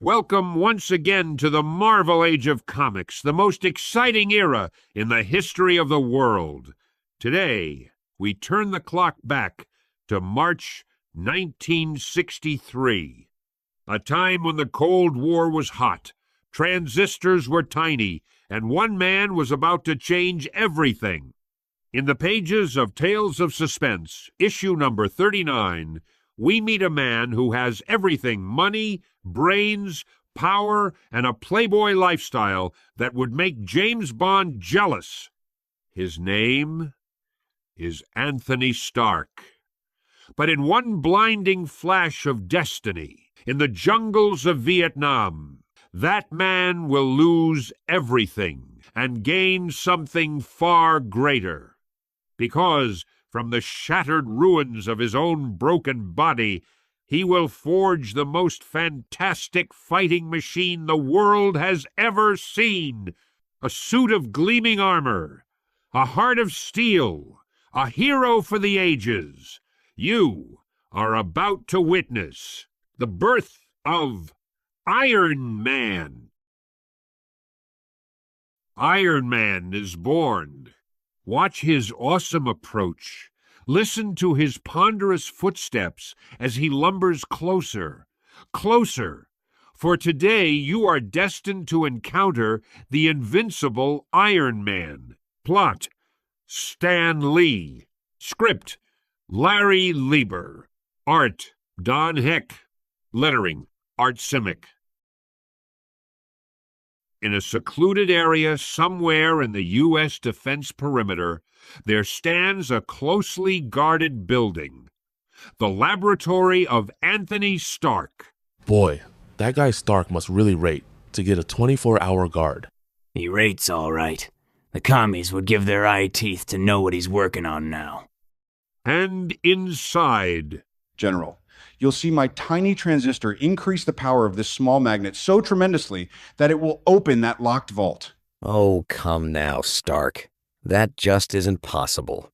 Welcome once again to the Marvel Age of Comics, the most exciting era in the history of the world. Today, we turn the clock back to March 1963, a time when the Cold War was hot, transistors were tiny, and one man was about to change everything. In the pages of Tales of Suspense, issue number 39, we meet a man who has everything: money, brains, power, and a playboy lifestyle that would make James Bond jealous. His name is Anthony Stark. But in one blinding flash of destiny, in the jungles of Vietnam, that man will lose everything and gain something far greater. Because from the shattered ruins of his own broken body, he will forge the most fantastic fighting machine the world has ever seen. A suit of gleaming armor, a heart of steel, a hero for the ages. You are about to witness the birth of Iron Man. Iron Man is born. Watch his awesome approach. Listen to his ponderous footsteps as he lumbers closer, closer. For today you are destined to encounter the invincible Iron Man. Plot: Stan Lee. Script: Larry Lieber. Art: Don Heck. Lettering: Art Simic. In a secluded area somewhere in the U.S. defense perimeter, there stands a closely guarded building. The laboratory of Anthony Stark. Boy, that guy Stark must really rate to get a 24-hour guard. He rates all right. The commies would give their eye teeth to know what he's working on now. And inside, General, you'll see my tiny transistor increase the power of this small magnet so tremendously that it will open that locked vault. Oh, come now, Stark. That just isn't possible.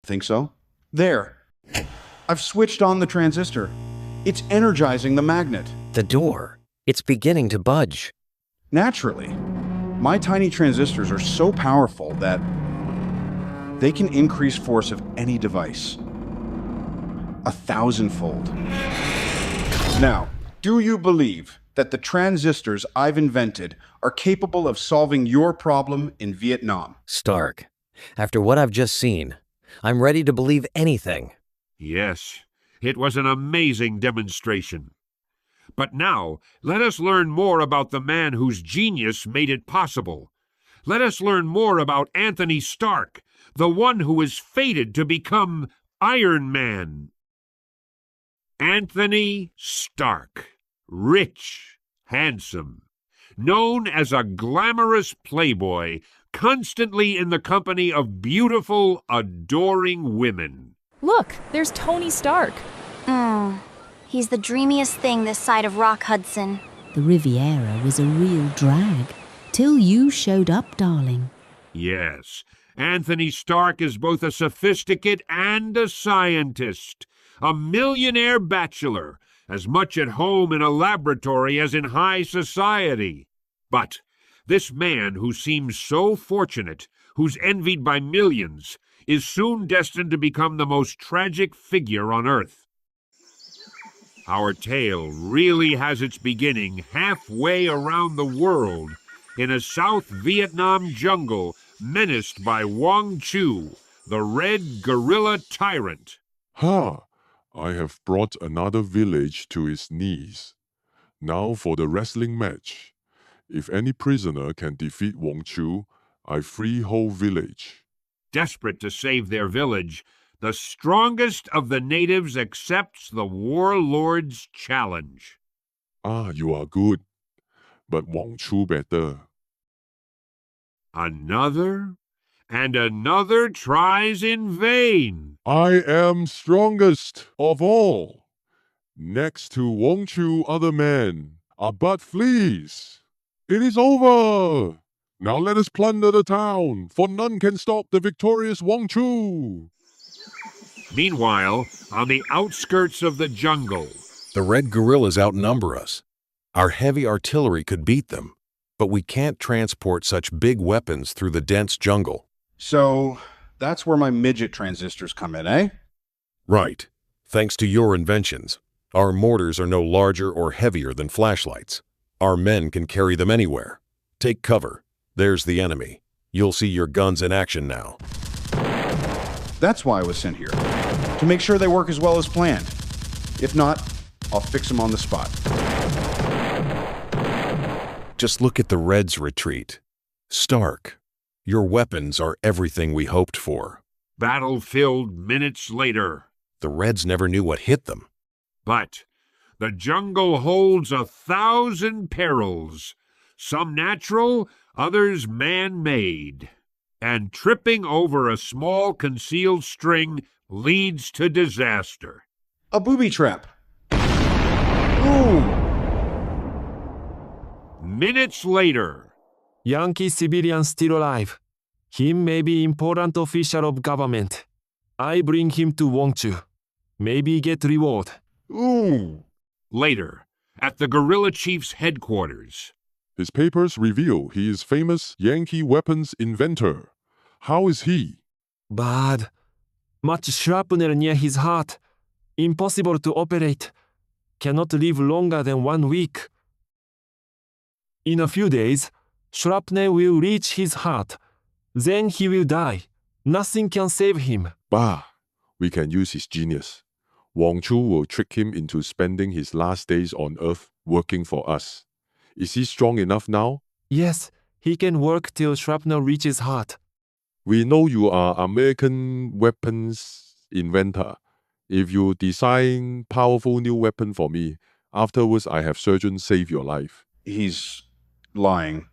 Think so? There. I've switched on the transistor. It's energizing the magnet. The door. It's beginning to budge. Naturally. My tiny transistors are so powerful that they can increase force of any device. 1,000-fold. Now, do you believe that the transistors I've invented are capable of solving your problem in Vietnam? Stark, after what I've just seen, I'm ready to believe anything. Yes, it was an amazing demonstration. But now, let us learn more about the man whose genius made it possible. Let us learn more about Anthony Stark, the one who is fated to become Iron Man. Anthony Stark, rich, handsome, known as a glamorous playboy, constantly in the company of beautiful, adoring women. Look, there's Tony Stark. He's the dreamiest thing this side of Rock Hudson. The Riviera was a real drag, till you showed up, darling. Yes, Anthony Stark is both a sophisticate and a scientist, a millionaire bachelor, as much at home in a laboratory as in high society. But this man who seems so fortunate, who's envied by millions, is soon destined to become the most tragic figure on Earth. Our tale really has its beginning halfway around the world, in a South Vietnam jungle menaced by Wong-Chu, the red gorilla tyrant. Ha! I have brought another village to its knees. Now for the wrestling match. If any prisoner can defeat Wong-Chu, I free whole village. Desperate to save their village, the strongest of the natives accepts the warlord's challenge. Ah, you are good, but Wong-Chu better. Another and another tries in vain. I am strongest of all. Next to Wong-Chu, other men are but fleas. It is over. Now let us plunder the town, for none can stop the victorious Wong-Chu. Meanwhile, on the outskirts of the jungle, The red guerrillas outnumber us. Our heavy artillery could beat them, but we can't transport such big weapons through the dense jungle. So, that's where my midget transistors come in, eh? Right. Thanks to your inventions, our mortars are no larger or heavier than flashlights. Our men can carry them anywhere. Take cover. There's the enemy. You'll see your guns in action now. That's why I was sent here. To make sure they work as well as planned. If not, I'll fix them on the spot. Just look at the Reds' retreat. Stark, your weapons are everything we hoped for. Battlefield minutes later. The Reds never knew what hit them. But the jungle holds 1,000 perils, some natural, others man-made. And tripping over a small concealed string leads to disaster. A booby trap. Ooh. Minutes later. Yankee civilian still alive. Him may be important official of government. I bring him to Wong-Chu. Maybe get reward. Ooh. Later, at the guerrilla chief's headquarters. His papers reveal he is famous Yankee weapons inventor. How is he? Bad. Much shrapnel near his heart. Impossible to operate. Cannot live longer than 1 week. In a few days, shrapnel will reach his heart. Then he will die. Nothing can save him. Bah! We can use his genius. Wong-Chu will trick him into spending his last days on Earth working for us. Is he strong enough now? Yes, he can work till shrapnel reaches heart. We know you are American weapons inventor. If you design powerful new weapon for me, afterwards I have surgeons save your life. He's lying.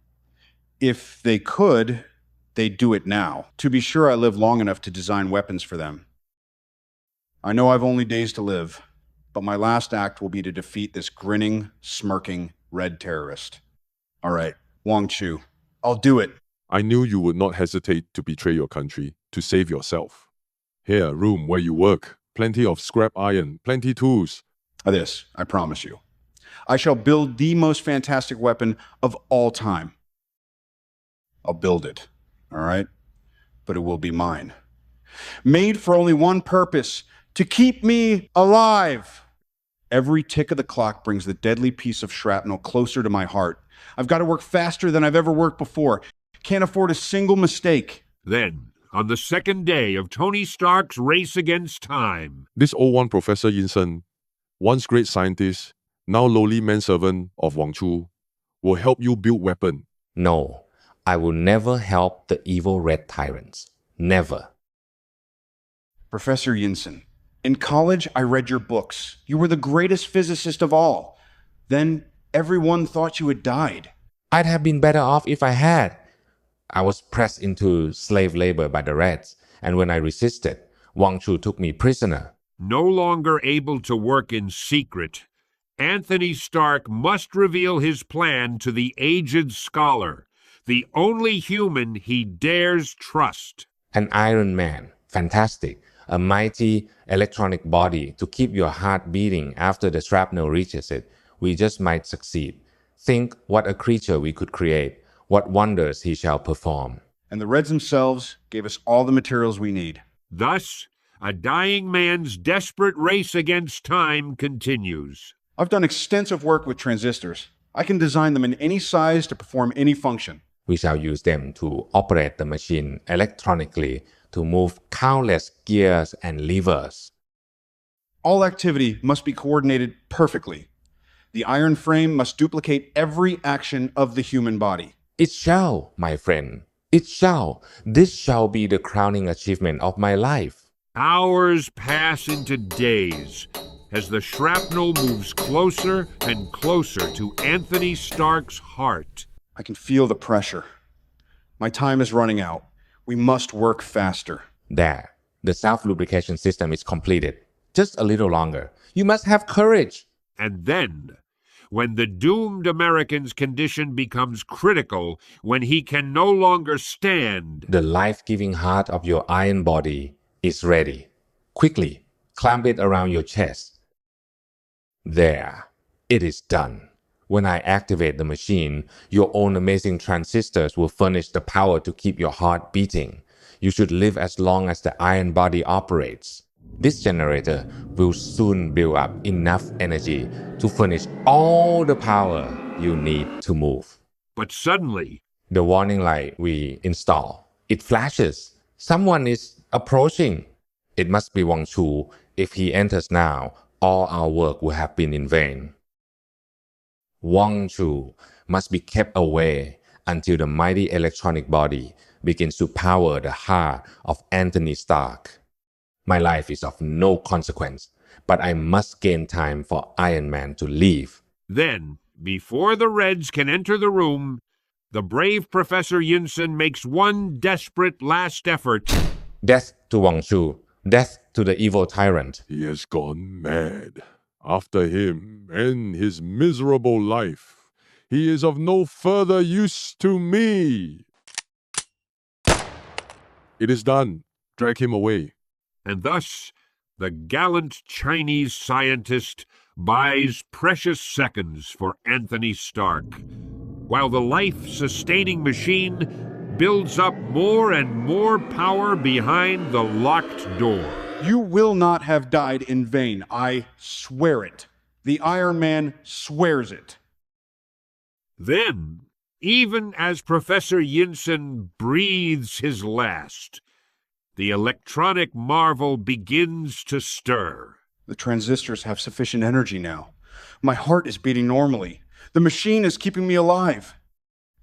If they could, they'd do it now. To be sure, I live long enough to design weapons for them. I know I've only days to live, but my last act will be to defeat this grinning, smirking, red terrorist. All right, Wong-Chu, I'll do it. I knew you would not hesitate to betray your country, to save yourself. Here, room where you work. Plenty of scrap iron, plenty tools. This, I promise you. I shall build the most fantastic weapon of all time. I'll build it, all right? But it will be mine. Made for only one purpose, to keep me alive. Every tick of the clock brings the deadly piece of shrapnel closer to my heart. I've got to work faster than I've ever worked before. Can't afford a single mistake. Then, on the second day of Tony Stark's race against time. This old one, Professor Yinsen, once great scientist, now lowly manservant of Wong-Chu, will help you build weapon. No, I will never help the evil red tyrants. Never. Professor Yinsen, in college I read your books. You were the greatest physicist of all. Then everyone thought you had died. I'd have been better off if I had. I was pressed into slave labor by the Reds, and when I resisted, Wong-Chu took me prisoner. No longer able to work in secret, Anthony Stark must reveal his plan to the aged scholar, the only human he dares trust. An Iron Man, fantastic, a mighty electronic body to keep your heart beating after the shrapnel reaches it. We just might succeed. Think what a creature we could create, what wonders he shall perform. And the Reds themselves gave us all the materials we need. Thus, a dying man's desperate race against time continues. I've done extensive work with transistors. I can design them in any size to perform any function. We shall use them to operate the machine electronically to move countless gears and levers. All activity must be coordinated perfectly. The iron frame must duplicate every action of the human body. It shall, my friend. It shall. This shall be the crowning achievement of my life. Hours pass into days as the shrapnel moves closer and closer to Anthony Stark's heart. I can feel the pressure. My time is running out. We must work faster. There. The self-lubrication system is completed. Just a little longer. You must have courage. And then, when the doomed American's condition becomes critical, when he can no longer stand, the life-giving heart of your iron body is ready. Quickly, clamp it around your chest. There. It is done. When I activate the machine, your own amazing transistors will furnish the power to keep your heart beating. You should live as long as the iron body operates. This generator will soon build up enough energy to furnish all the power you need to move. But suddenly, the warning light we install, it flashes. Someone is approaching. It must be Wong-Chu. If he enters now, all our work will have been in vain. Wong-Chu must be kept away until the mighty electronic body begins to power the heart of Anthony Stark. My life is of no consequence, but I must gain time for Iron Man to leave. Then, before the Reds can enter the room, the brave Professor Yinsen makes one desperate last effort. Death to Wong-Chu. Death to the evil tyrant. He has gone mad. After him and his miserable life, he is of no further use to me. It is done. Drag him away. And thus, the gallant Chinese scientist buys precious seconds for Anthony Stark, while the life-sustaining machine builds up more and more power behind the locked door. You will not have died in vain. I swear it. The Iron Man swears it. Then, even as Professor Yinsen breathes his last, the electronic marvel begins to stir. The transistors have sufficient energy now. My heart is beating normally. The machine is keeping me alive.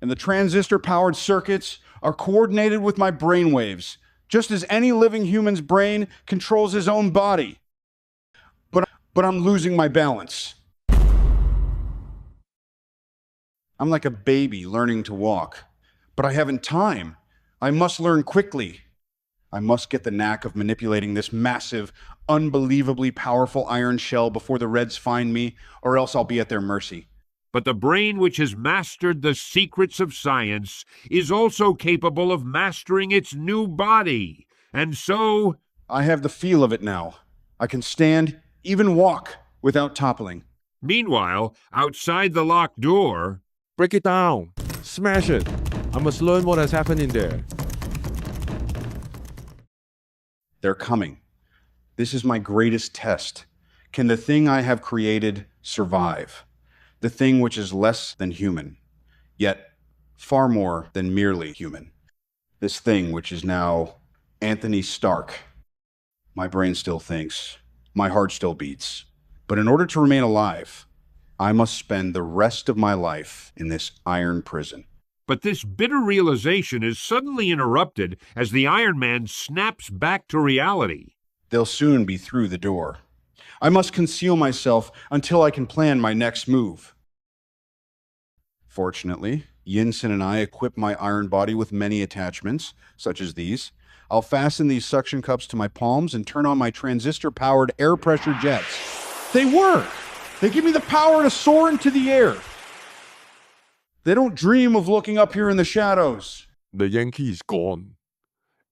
And the transistor-powered circuits are coordinated with my brain waves, just as any living human's brain controls his own body. But I'm losing my balance. I'm like a baby learning to walk, but I haven't time. I must learn quickly. I must get the knack of manipulating this massive, unbelievably powerful iron shell before the Reds find me, or else I'll be at their mercy. But the brain which has mastered the secrets of science is also capable of mastering its new body. And so... I have the feel of it now. I can stand, even walk, without toppling. Meanwhile, outside the locked door... Break it down. Smash it. I must learn what has happened in there. They're coming. This is my greatest test. Can the thing I have created survive? The thing which is less than human, yet far more than merely human. This thing which is now Anthony Stark. My brain still thinks. My heart still beats. But in order to remain alive, I must spend the rest of my life in this iron prison. But this bitter realization is suddenly interrupted as the Iron Man snaps back to reality. They'll soon be through the door. I must conceal myself until I can plan my next move. Fortunately, Yinsen and I equip my iron body with many attachments, such as these. I'll fasten these suction cups to my palms and turn on my transistor-powered air pressure jets. They work! They give me the power to soar into the air. They don't dream of looking up here in the shadows. The Yankee is gone,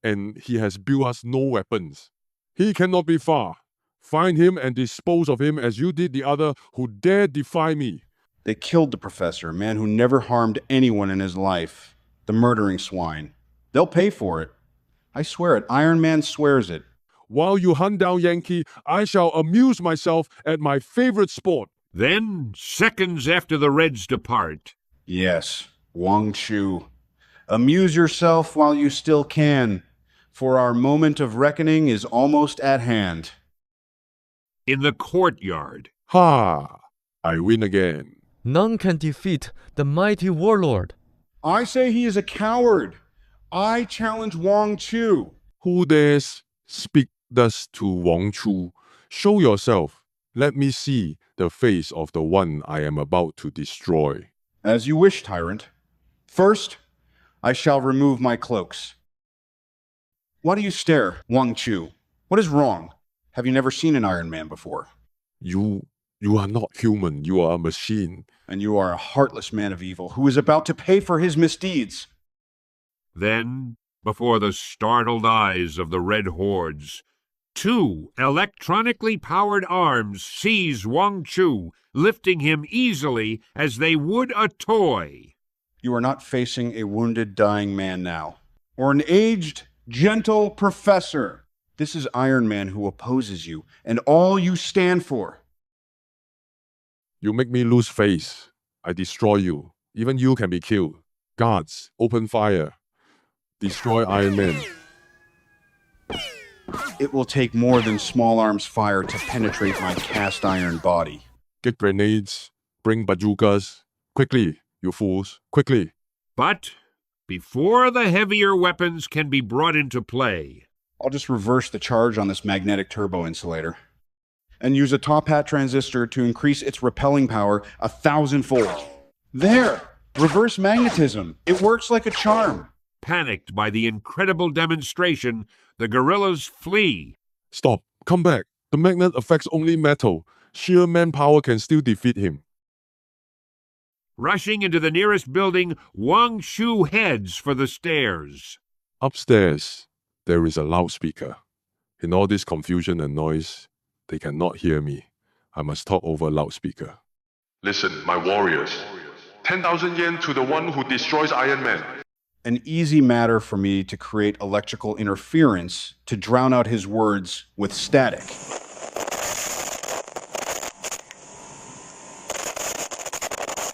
and he has built us no weapons. He cannot be far. Find him and dispose of him as you did the other who dared defy me. They killed the professor, a man who never harmed anyone in his life. The murdering swine. They'll pay for it. I swear it. Iron Man swears it. While you hunt down Yankee, I shall amuse myself at my favorite sport. Then, seconds after the Reds depart... Yes, Wong-Chu. Amuse yourself while you still can, for our moment of reckoning is almost at hand. In the courtyard. Ha! I win again. None can defeat the mighty warlord. I say he is a coward. I challenge Wong-Chu. Who dares speak thus to Wong-Chu? Show yourself. Let me see the face of the one I am about to destroy. As you wish, tyrant. First, I shall remove my cloaks. Why do you stare, Wong-Chu? What is wrong? Have you never seen an Iron Man before? You are not human. You are a machine. And you are a heartless man of evil who is about to pay for his misdeeds. Then, before the startled eyes of the Red Hordes, 2 electronically powered arms seize Wong-Chu, lifting him easily as they would a toy. You are not facing a wounded, dying man now, or an aged, gentle professor. This is Iron Man who opposes you, and all you stand for. You make me lose face. I destroy you. Even you can be killed. Guards, open fire. Destroy Iron Man. It will take more than small arms fire to penetrate my cast iron body. Get grenades. Bring bazookas. Quickly, you fools. Quickly. But before the heavier weapons can be brought into play, I'll just reverse the charge on this magnetic turbo insulator and use a top hat transistor to increase its repelling power 1,000-fold. There! Reverse magnetism. It works like a charm. Panicked by the incredible demonstration, the guerrillas flee. Stop. Come back. The magnet affects only metal. Sheer manpower can still defeat him. Rushing into the nearest building, Wong-Chu heads for the stairs. Upstairs, there is a loudspeaker. In all this confusion and noise, they cannot hear me. I must talk over loudspeaker. Listen, my warriors. 10,000 yen to the one who destroys Iron Man. An easy matter for me to create electrical interference to drown out his words with static.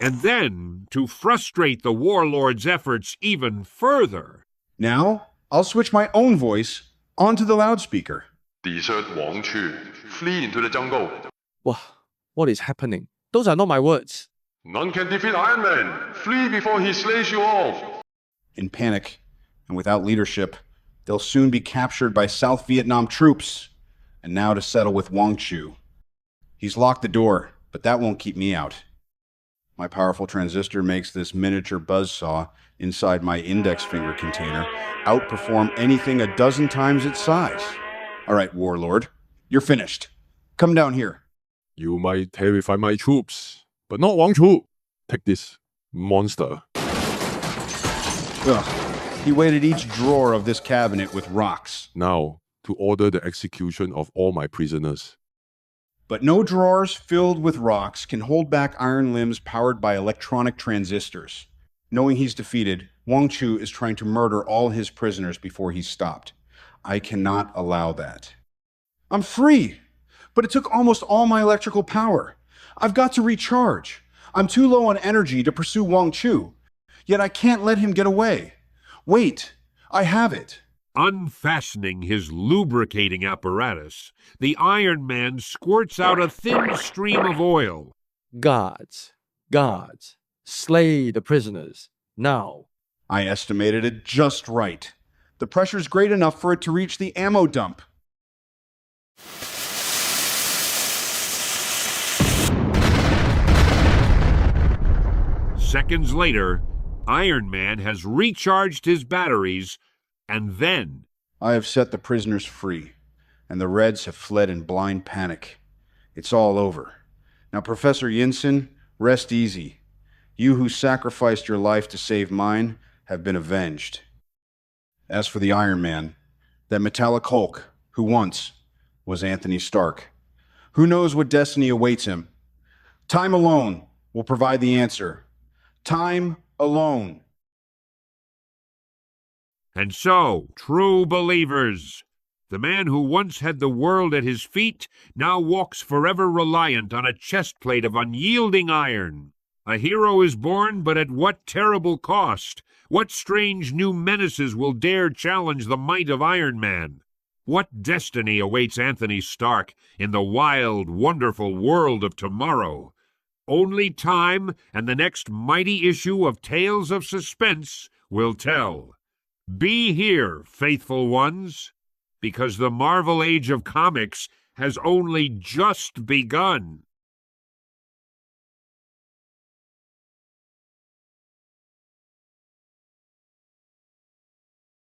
And then, to frustrate the warlord's efforts even further. Now, I'll switch my own voice onto the loudspeaker. Desert Wong-Chu. Flee into the jungle. What is happening? Those are not my words. None can defeat Iron Man. Flee before he slays you all. In panic, and without leadership, they'll soon be captured by South Vietnam troops. And now to settle with Wong-Chu. He's locked the door, but that won't keep me out. My powerful transistor makes this miniature buzzsaw inside my index finger container outperform anything a dozen times its size. All right, warlord, you're finished. Come down here. You might terrify my troops, but not Wong-Chu. Take this, monster. Ugh. He weighted each drawer of this cabinet with rocks. Now, to order the execution of all my prisoners. But no drawers filled with rocks can hold back iron limbs powered by electronic transistors. Knowing he's defeated, Wong-Chu is trying to murder all his prisoners before he's stopped. I cannot allow that. I'm free, but it took almost all my electrical power. I've got to recharge. I'm too low on energy to pursue Wong-Chu, yet I can't let him get away. Wait, I have it. Unfastening his lubricating apparatus, the Iron Man squirts out a thin stream of oil. Guards, slay the prisoners, now. I estimated it just right. The pressure's great enough for it to reach the ammo dump. Seconds later, Iron Man has recharged his batteries, and then... I have set the prisoners free, and the Reds have fled in blind panic. It's all over. Now, Professor Yinsen, rest easy. You who sacrificed your life to save mine have been avenged. As for the Iron Man, that metallic Hulk, who once was Anthony Stark, who knows what destiny awaits him? Time alone will provide the answer. Time alone. And so, true believers, the man who once had the world at his feet now walks forever reliant on a chestplate of unyielding iron. A hero is born, but at what terrible cost? What strange new menaces will dare challenge the might of Iron Man? What destiny awaits Anthony Stark in the wild, wonderful world of tomorrow? Only time and the next mighty issue of Tales of Suspense will tell. Be here, faithful ones, because the Marvel Age of Comics has only just begun.